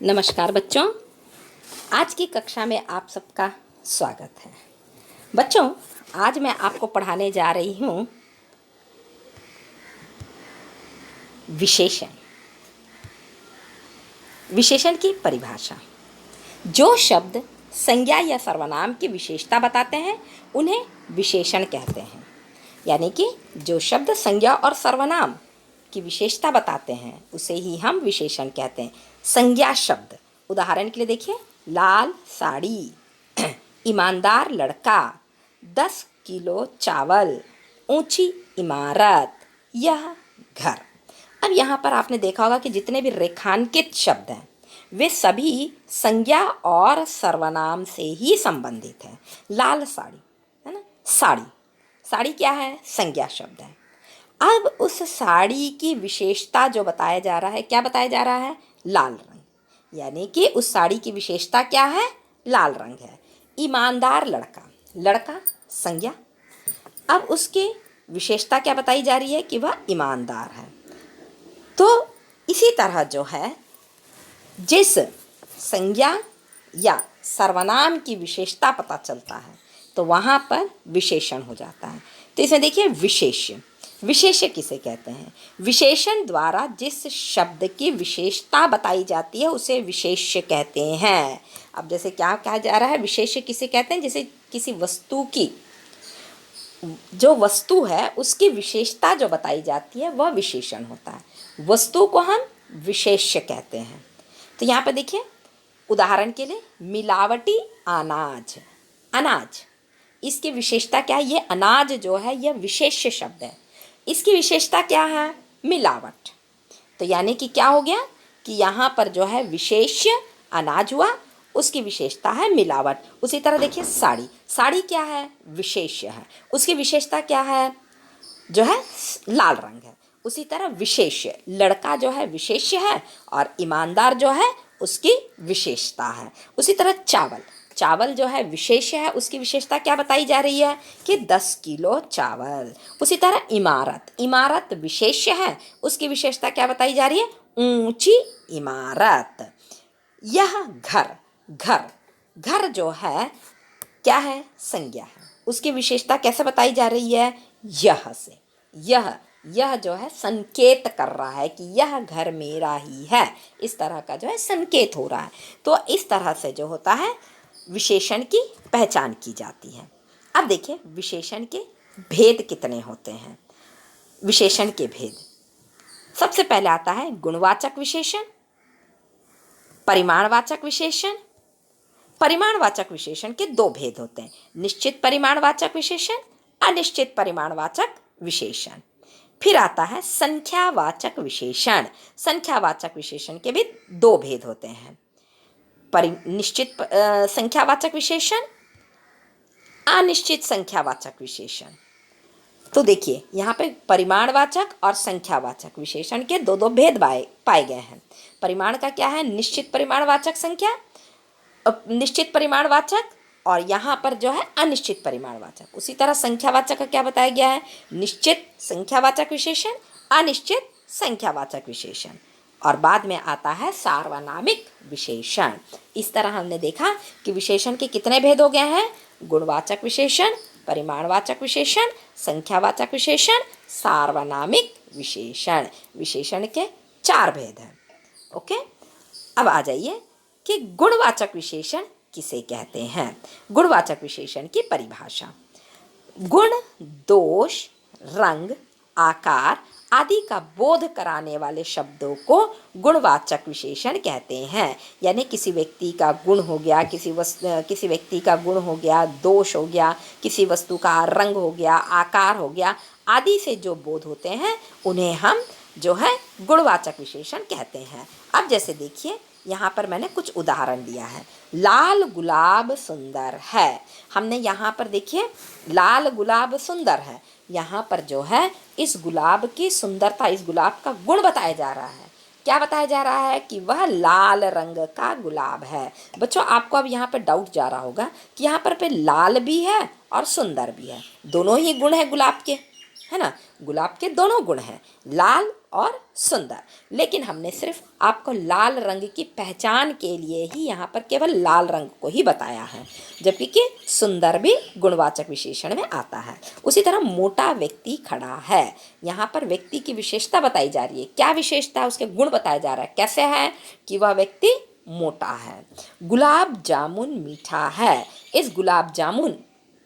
नमस्कार बच्चों, आज की कक्षा में आप सबका स्वागत है। बच्चों, आज मैं आपको पढ़ाने जा रही हूँ विशेषण। विशेषण की परिभाषा। जो शब्द संज्ञा या सर्वनाम की विशेषता बताते हैं उन्हें विशेषण कहते हैं। यानी कि जो शब्द संज्ञा और सर्वनाम की विशेषता बताते हैं उसे ही हम विशेषण कहते हैं। संज्ञा शब्द, उदाहरण के लिए देखिए, लाल साड़ी, ईमानदार लड़का, 10 किलो चावल, ऊंची इमारत, यह घर। अब यहाँ पर आपने देखा होगा कि जितने भी रेखांकित शब्द हैं वे सभी संज्ञा और सर्वनाम से ही संबंधित हैं। लाल साड़ी, है ना, साड़ी, साड़ी क्या है? संज्ञा शब्द है। अब उस साड़ी की विशेषता जो बताया जा रहा है, क्या बताया जा रहा है? लाल रंग। यानी कि उस साड़ी की विशेषता क्या है? लाल रंग है। ईमानदार लड़का, लड़का संज्ञा। अब उसकी विशेषता क्या बताई जा रही है? कि वह ईमानदार है। तो इसी तरह जो है, जिस संज्ञा या सर्वनाम की विशेषता पता चलता है तो वहाँ पर विशेषण हो जाता है। तो इसमें देखिए, विशेष्य। विशेष्य किसे कहते हैं? विशेषण द्वारा जिस शब्द की विशेषता बताई जाती है उसे विशेष्य कहते हैं। अब जैसे क्या कहा जा रहा है, विशेष्य किसे कहते हैं? जैसे किसी वस्तु की, जो वस्तु है उसकी विशेषता जो बताई जाती है वह विशेषण होता है। वस्तु को हम विशेष्य कहते हैं। तो यहाँ पर देखिए, उदाहरण के लिए, मिलावटी अनाज, अनाज, इसकी विशेषता क्या है? ये अनाज जो है यह विशेष्य शब्द है। इसकी विशेषता क्या है? मिलावट। तो यानी कि क्या हो गया कि यहाँ पर जो है विशेष्य अनाज हुआ, उसकी विशेषता है मिलावट। उसी तरह देखिए, साड़ी, साड़ी क्या है? विशेष्य है, उसकी विशेषता क्या है? जो है लाल रंग है। उसी तरह विशेष्य, लड़का जो है विशेष्य है और ईमानदार जो है उसकी विशेषता है। उसी तरह चावल, चावल जो है विशेष्य है, उसकी विशेषता क्या बताई जा रही है? कि 10 किलो चावल। उसी तरह इमारत, इमारत विशेष्य है, उसकी विशेषता क्या बताई जा रही है? ऊंची इमारत। यह घर, घर, घर जो है क्या है? संज्ञा है, उसकी विशेषता कैसे बताई जा रही है? यह से। यह जो है संकेत कर रहा है कि यह घर मेरा ही है, इस तरह का जो है संकेत हो रहा है। तो इस तरह से जो होता है विशेषण की पहचान की जाती है। अब देखिए, विशेषण के भेद कितने होते हैं। विशेषण के भेद, सबसे पहले आता है गुणवाचक विशेषण, परिमाणवाचक विशेषण। परिमाणवाचक विशेषण के दो भेद होते हैं, निश्चित परिमाणवाचक विशेषण, अनिश्चित परिमाणवाचक विशेषण। फिर आता है संख्यावाचक विशेषण। संख्यावाचक विशेषण के भी दो भेद होते हैं, निश्चित संख्यावाचक विशेषण, अनिश्चित संख्यावाचक विशेषण। तो देखिए, यहाँ पे परिमाणवाचक और संख्यावाचक विशेषण के दो दो भेद पाए गए हैं। परिमाण का क्या है? निश्चित परिमाणवाचक संख्या, निश्चित परिमाणवाचक, और यहाँ पर जो है अनिश्चित परिमाणवाचक। उसी तरह संख्यावाचक का क्या बताया गया है? निश्चित संख्यावाचक विशेषण, अनिश्चित संख्यावाचक विशेषण, और बाद में आता है सार्वनामिक विशेषण। इस तरह हमने देखा कि विशेषण के कितने भेद हो गए हैं? गुणवाचक विशेषण, परिमाणवाचक विशेषण, संख्यावाचक विशेषण, सार्वनामिक विशेषण। विशेषण के 4 भेद हैं। ओके, अब आ जाइए कि गुणवाचक विशेषण किसे कहते हैं। गुणवाचक विशेषण की परिभाषा। गुण, दोष, रंग, आकार आदि का बोध कराने वाले शब्दों को गुणवाचक विशेषण कहते हैं। यानी किसी व्यक्ति का गुण हो गया, किसी व्यक्ति का गुण हो गया, दोष हो गया, किसी वस्तु का रंग हो गया, आकार हो गया, आदि से जो बोध होते हैं उन्हें हम जो है गुणवाचक विशेषण कहते हैं। अब जैसे देखिए, यहाँ पर मैंने कुछ उदाहरण दिया है। लाल गुलाब सुंदर है। हमने यहाँ पर देखिए, लाल गुलाब सुंदर है, यहाँ पर जो है इस गुलाब की सुंदरता, इस गुलाब का गुण बताया जा रहा है। क्या बताया जा रहा है? कि वह लाल रंग का गुलाब है। बच्चों, आपको अब यहाँ पर डाउट जा रहा होगा कि यहाँ पर लाल भी है और सुंदर भी है, दोनों ही गुण है गुलाब के, है ना। गुलाब के दोनों गुण हैं, लाल और सुंदर। लेकिन हमने सिर्फ आपको लाल रंग की पहचान के लिए ही यहाँ पर केवल लाल रंग को ही बताया है, जबकि कि सुंदर भी गुणवाचक विशेषण में आता है। उसी तरह मोटा व्यक्ति खड़ा है, यहाँ पर व्यक्ति की विशेषता बताई जा रही है। क्या विशेषता है? उसके गुण बताया जा रहा है। कैसे है कि वह व्यक्ति मोटा है। गुलाब जामुन मीठा है, इस गुलाब जामुन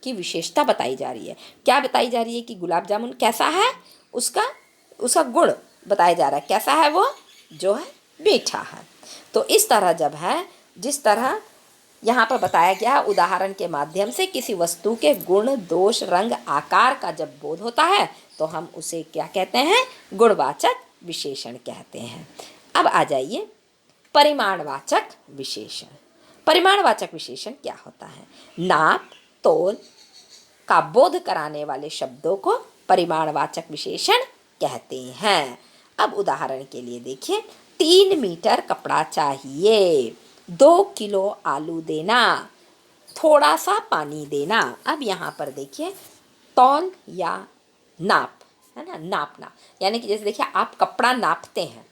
की विशेषता बताई जा रही है। क्या बताई जा रही है कि गुलाब जामुन कैसा है, उसका उसका गुण बताया जा रहा है। कैसा है वो? जो है मीठा है। तो इस तरह जब है, जिस तरह यहाँ पर बताया गया उदाहरण के माध्यम से किसी वस्तु के गुण, दोष, रंग, आकार का जब बोध होता है तो हम उसे क्या कहते हैं? गुणवाचक विशेषण कहते हैं। अब आ जाइए परिमाणवाचक विशेषण। परिमाणवाचक विशेषण क्या होता है? नाप, तोल का बोध कराने वाले शब्दों को परिमाणवाचक विशेषण कहते हैं। अब उदाहरण के लिए देखिए, 3 मीटर कपड़ा चाहिए, 2 किलो आलू देना, थोड़ा सा पानी देना। अब यहाँ पर देखिए तौल या नाप, है ना, नापना, यानी कि जैसे देखिए आप कपड़ा नापते हैं,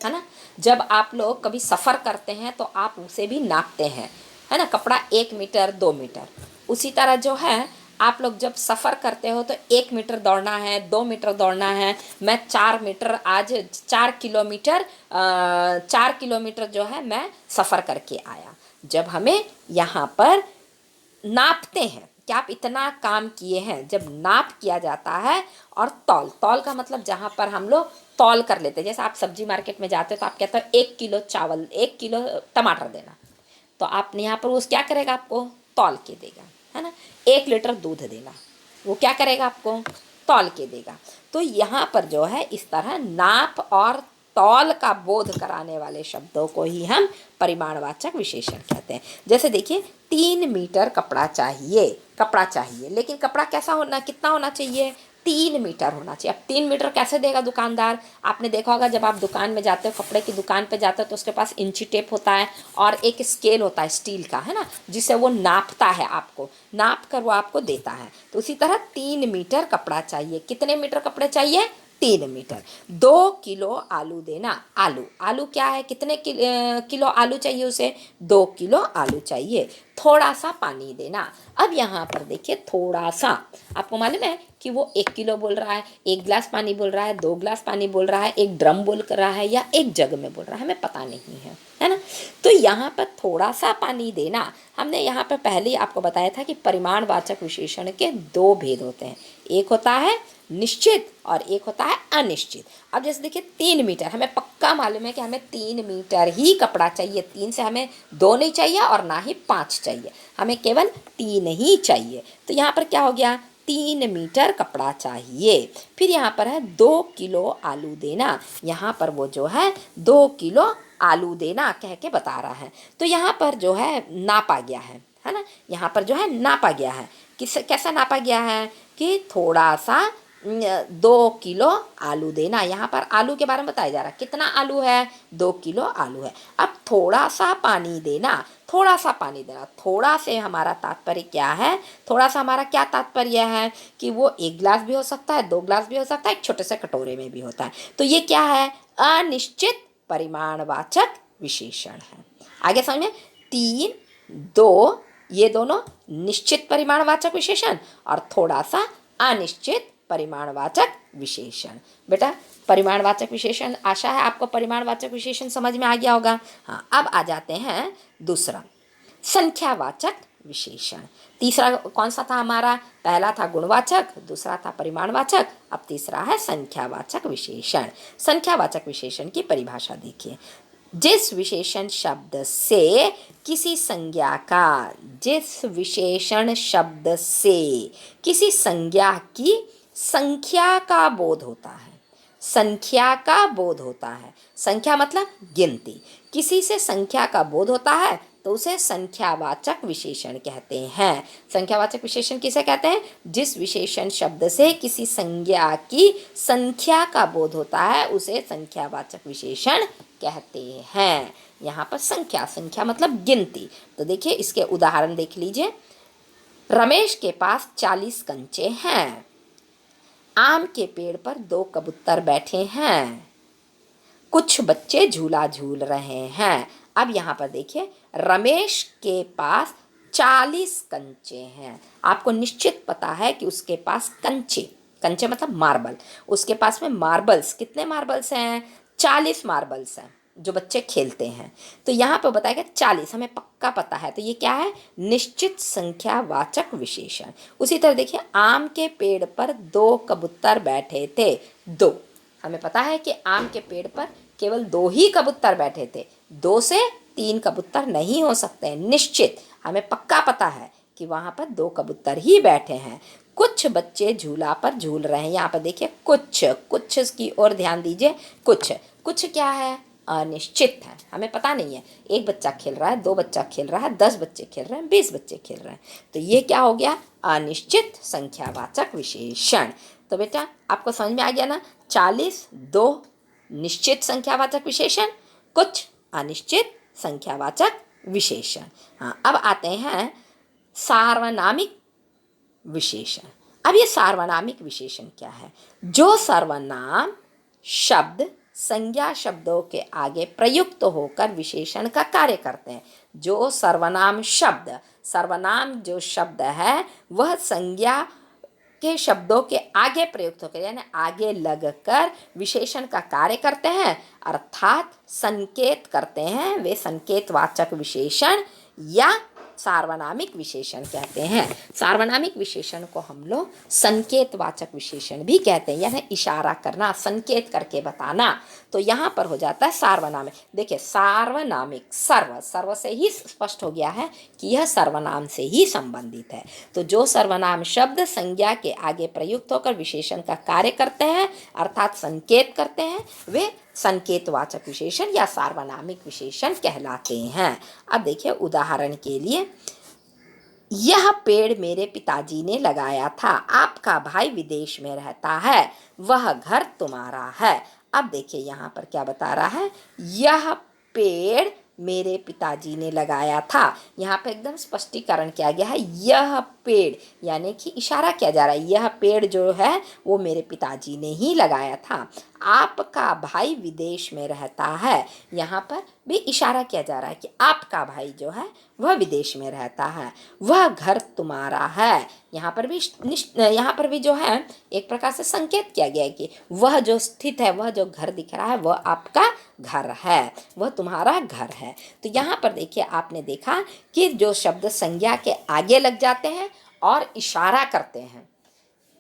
है ना। जब आप लोग कभी सफ़र करते हैं तो आप उसे भी नापते हैं, है ना। कपड़ा 1 मीटर 2 मीटर, उसी तरह जो है आप लोग जब सफ़र करते हो तो 1 मीटर दौड़ना है, 2 मीटर दौड़ना है। मैं 4 मीटर आज 4 किलोमीटर जो है मैं सफ़र करके आया। जब हमें यहाँ पर नापते हैं कि आप इतना काम किए हैं, जब नाप किया जाता है। और तौल, तौल का मतलब जहाँ पर हम लोग तौल कर लेते हैं, जैसे आप सब्जी मार्केट में जाते हो तो आप कहते हो 1 किलो चावल, 1 किलो टमाटर देना, तो आप यहाँ पर उस क्या करेगा? आपको तौल के देगा, है ना। 1 लीटर दूध देना, वो क्या करेगा? आपको तौल के देगा। तो यहाँ पर जो है इस तरह नाप और तौल का बोध कराने वाले शब्दों को ही हम परिमाणवाचक विशेषण कहते हैं। जैसे देखिए 3 मीटर कपड़ा चाहिए, लेकिन कपड़ा कैसा होना, कितना होना चाहिए? 3 मीटर होना चाहिए। अब 3 मीटर कैसे देगा दुकानदार? आपने देखा होगा जब आप दुकान में जाते हो, कपड़े की दुकान पे जाते हो तो उसके पास इंची टेप होता है और एक स्केल होता है स्टील का, है ना, जिससे वो नापता है, आपको नाप कर वो आपको देता है। तो उसी तरह 3 मीटर कपड़ा चाहिए। कितने मीटर कपड़े चाहिए? 3 मीटर। 2 किलो आलू देना, आलू क्या है? कितने किलो आलू चाहिए उसे? 2 किलो आलू चाहिए। थोड़ा सा पानी देना। अब यहाँ पर देखिए थोड़ा सा, आपको मालूम है कि वो 1 किलो बोल रहा है, 1 गिलास पानी बोल रहा है, 2 गिलास पानी बोल रहा है, 1 ड्रम बोल रहा है या 1 जग में बोल रहा है, हमें पता नहीं है ना। तो यहाँ पर थोड़ा सा पानी देना, हमने यहाँ पर पहले ही आपको बताया था कि परिमाणवाचक विशेषण के 2 भेद होते हैं। एक होता है निश्चित और एक होता है अनिश्चित। अब जैसे देखिए 3 मीटर, हमें पक्का मालूम है कि हमें 3 मीटर ही कपड़ा चाहिए। 3 से हमें 2 नहीं चाहिए और ना ही 5 चाहिए, हमें केवल 3 ही चाहिए। तो यहाँ पर क्या हो गया? 3 मीटर कपड़ा चाहिए। फिर यहाँ पर है 2 किलो आलू देना, यहाँ पर वो जो है 2 किलो आलू देना कह के बता रहा है। तो यहाँ पर जो है नापा गया है ना, यहाँ पर जो है नापा गया है। कैसा नापा गया है? कि थोड़ा सा 2 किलो आलू देना। यहाँ पर आलू के बारे में बताया जा रहा है। कितना आलू है? 2 किलो आलू है। अब थोड़ा सा पानी देना, थोड़ा सा पानी देना। थोड़ा से हमारा तात्पर्य क्या है? थोड़ा सा हमारा क्या तात्पर्य है कि वो 1 गिलास भी हो सकता है, 2 गिलास भी हो सकता है, एक छोटे से कटोरे में भी होता है। तो ये क्या है? अनिश्चित परिमाणवाचक विशेषण है। आगे समझ में? 3, 2 ये दोनों निश्चित परिमाणवाचक विशेषण और थोड़ा सा अनिश्चित परिमाणवाचक विशेषण। बेटा परिमाणवाचक विशेषण, आशा है आपको परिमाणवाचक विशेषण समझ में आ गया होगा। हाँ, अब आ जाते हैं दूसरा, संख्यावाचक विशेषण। तीसरा कौन सा था हमारा? पहला था गुणवाचक, दूसरा था परिमाणवाचक, अब तीसरा है संख्यावाचक विशेषण। संख्यावाचक विशेषण की परिभाषा देखिए। जिस विशेषण शब्द से किसी संज्ञा का, जिस विशेषण शब्द से किसी संज्ञा की संख्या का बोध होता है, संख्या का बोध होता है। संख्या मतलब गिनती। किसी से संख्या का बोध होता है तो उसे संख्यावाचक विशेषण कहते हैं। संख्यावाचक विशेषण किसे कहते हैं? जिस विशेषण शब्द से किसी संज्ञा की संख्या का बोध होता है उसे संख्यावाचक विशेषण कहते हैं। यहाँ पर संख्या, संख्या मतलब गिनती। तो देखिए इसके उदाहरण देख लीजिए। रमेश के पास 40 कंचे हैं। आम के पेड़ पर 2 कबूतर बैठे हैं, कुछ बच्चे झूला झूल रहे हैं। अब यहाँ पर देखिए, रमेश के पास 40 कंचे हैं। आपको निश्चित पता है कि उसके पास कंचे, कंचे मतलब मार्बल, उसके पास में मार्बल्स, कितने मार्बल्स हैं? 40 मार्बल्स हैं जो बच्चे खेलते हैं। तो यहाँ पर बताएगा 40, हमें पक्का पता है, तो ये क्या है? निश्चित संख्यावाचक विशेषण। उसी तरह देखिए, आम के पेड़ पर 2 कबूतर बैठे थे, 2, हमें पता है कि आम के पेड़ पर केवल 2 ही कबूतर बैठे थे, 2 से 3 कबूतर नहीं हो सकते, निश्चित, हमें पक्का पता है कि वहाँ पर 2 कबूतर ही बैठे हैं। कुछ बच्चे झूला पर झूल रहे हैं। यहाँ पर देखिए, कुछ, कुछ की ओर ध्यान दीजिए। कुछ, कुछ क्या है? अनिश्चित है, हमें पता नहीं है, 1 बच्चा खेल रहा है, 2 बच्चा खेल रहा है, 10 बच्चे खेल रहे हैं, 20 बच्चे खेल रहे हैं, तो ये क्या हो गया? अनिश्चित संख्यावाचक विशेषण। तो बेटा आपको समझ में आ गया ना? 40, 2 निश्चित संख्यावाचक विशेषण, कुछ अनिश्चित संख्यावाचक विशेषण। हाँ, अब आते हैं सार्वनामिक विशेषण। अब ये सार्वनामिक विशेषण क्या है? जो सर्वनाम शब्द संज्ञा शब्दों के आगे प्रयुक्त होकर विशेषण का कार्य करते हैं। जो सर्वनाम शब्द, सर्वनाम जो शब्द है वह संज्ञा के शब्दों के आगे प्रयुक्त होकर, यानी आगे लगकर विशेषण का कार्य करते हैं, अर्थात संकेत करते हैं, वे संकेतवाचक विशेषण या सार्वनामिक विशेषण कहते हैं। सार्वनामिक विशेषण को हम लोग संकेतवाचक विशेषण भी कहते हैं, यानी इशारा करना, संकेत करके बताना। तो यहाँ पर हो जाता है सार्वनामिक। देखिए, सार्वनामिक, सर्व, सर्व से ही स्पष्ट हो गया है कि यह सर्वनाम से ही संबंधित है। तो जो सर्वनाम शब्द संज्ञा के आगे प्रयुक्त होकर विशेषण का कार्य करते हैं, अर्थात संकेत करते हैं, वे संकेतवाचक विशेषण या सार्वनामिक विशेषण कहलाते हैं। अब देखिए, उदाहरण के लिए, यह पेड़ मेरे पिताजी ने लगाया था, आपका भाई विदेश में रहता है, वह घर तुम्हारा है। अब देखिए यहाँ पर क्या बता रहा है? यह पेड़ मेरे पिताजी ने लगाया था। यहाँ पे एकदम स्पष्टीकरण किया गया है, यह पेड़, यानी कि इशारा किया जा रहा है, यह पेड़ जो है वो मेरे पिताजी ने ही लगाया था। आपका भाई विदेश में रहता है, यहाँ पर भी इशारा किया जा रहा है कि आपका भाई जो है वह विदेश में रहता है। वह घर तुम्हारा है, यहाँ पर भी जो है एक प्रकार से संकेत किया गया है कि वह जो स्थित है, वह जो घर दिख रहा है, वह आपका घर है, वह तुम्हारा घर है। तो यहाँ पर देखिए, आपने देखा कि जो शब्द संज्ञा के आगे लग जाते हैं और इशारा करते हैं,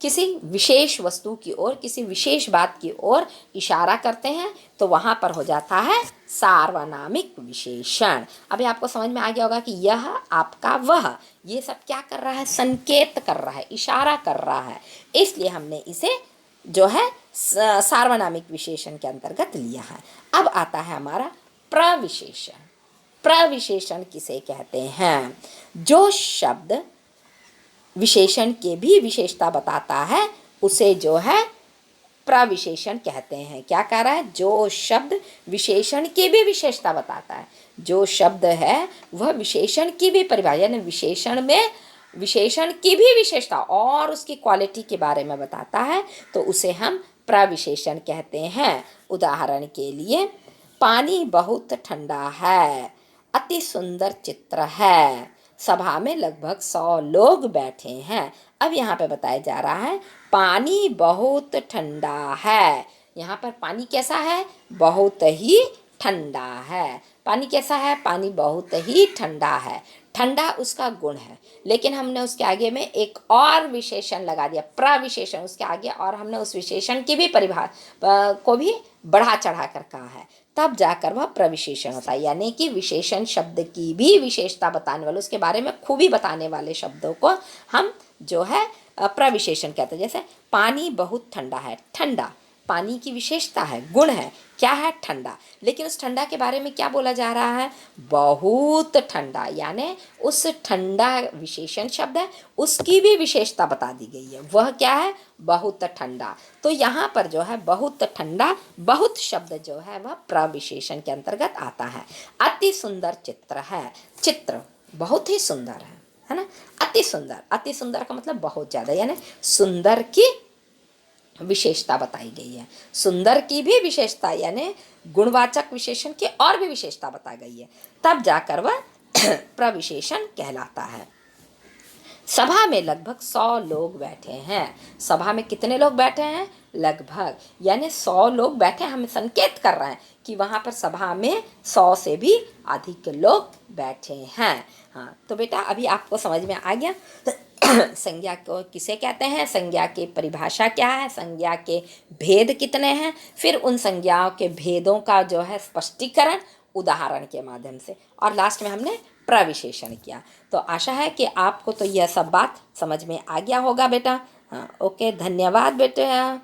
किसी विशेष वस्तु की ओर, किसी विशेष बात की ओर इशारा करते हैं, तो वहाँ पर हो जाता है सार्वनामिक विशेषण। अभी आपको समझ में आ गया होगा कि यह, आपका, वह, ये सब क्या कर रहा है? संकेत कर रहा है, इशारा कर रहा है, इसलिए हमने इसे जो है सार्वनामिक विशेषण के अंतर्गत लिया है। अब आता है हमारा प्रविशेषण। प्रविशेषण किसे कहते हैं? जो शब्द विशेषण के भी विशेषता बताता है उसे जो है प्रविशेषण कहते हैं। क्या कह रहा है? जो शब्द विशेषण की भी विशेषता बताता है, जो शब्द है वह विशेषण की भी परिभाषा, यानी विशेषण में विशेषण की भी विशेषता और उसकी क्वालिटी के बारे में बताता है, तो उसे हम प्रविशेषण कहते हैं। उदाहरण के लिए, पानी बहुत ठंडा है, अति सुंदर चित्र है, सभा में लगभग 100 लोग बैठे हैं। अब यहाँ पे बताया जा रहा है पानी बहुत ठंडा है। यहाँ पर पानी कैसा है? बहुत ही ठंडा है। पानी कैसा है? पानी बहुत ही ठंडा है। ठंडा उसका गुण है, लेकिन हमने उसके आगे में एक और विशेषण लगा दिया, प्रविशेषण उसके आगे, और हमने उस विशेषण की भी परिभाषा को भी बढ़ा चढ़ा कर कहा है, तब जाकर वह प्रविशेषण होता है। यानी कि विशेषण शब्द की भी विशेषता बताने वाले, उसके बारे में खूबी बताने वाले शब्दों को हम जो है प्रविशेषण कहते हैं। जैसे पानी बहुत ठंडा है, ठंडा पानी की विशेषता है, गुण है, क्या है? ठंडा। लेकिन उस ठंडा के बारे में क्या बोला जा रहा है? बहुत ठंडा, यानी उस ठंडा विशेषण शब्द है, उसकी भी विशेषता बता दी गई है, वह क्या है? बहुत ठंडा। तो यहाँ पर जो है बहुत ठंडा, बहुत शब्द जो है वह प्रविशेषण के अंतर्गत आता है। अति सुंदर चित्र है, चित्र बहुत ही सुंदर है ना? अति सुंदर, अति सुंदर का मतलब बहुत ज़्यादा, यानी सुंदर की विशेषता बताई गई है। सुंदर की भी विशेषता यानी गुणवाचक विशेषण की और भी विशेषता बताई गई है, तब जाकर वह प्रविशेषण कहलाता है। सभा में लगभग 100 लोग बैठे हैं। सभा में कितने लोग बैठे हैं? लगभग, यानी 100 लोग बैठे। हम संकेत कर रहे हैं कि वहाँ पर सभा में 100 से भी अधिक लोग बैठे हैं। हाँ, तो बेटा अभी आपको समझ में आ गया संज्ञा को किसे कहते हैं, संज्ञा की परिभाषा क्या है, संज्ञा के भेद कितने हैं, फिर उन संज्ञाओं के भेदों का जो है स्पष्टीकरण उदाहरण के माध्यम से, और लास्ट में हमने प्रविशेषण किया। तो आशा है कि आपको तो यह सब बात समझ में आ गया होगा बेटा। हाँ, ओके, धन्यवाद बेटा।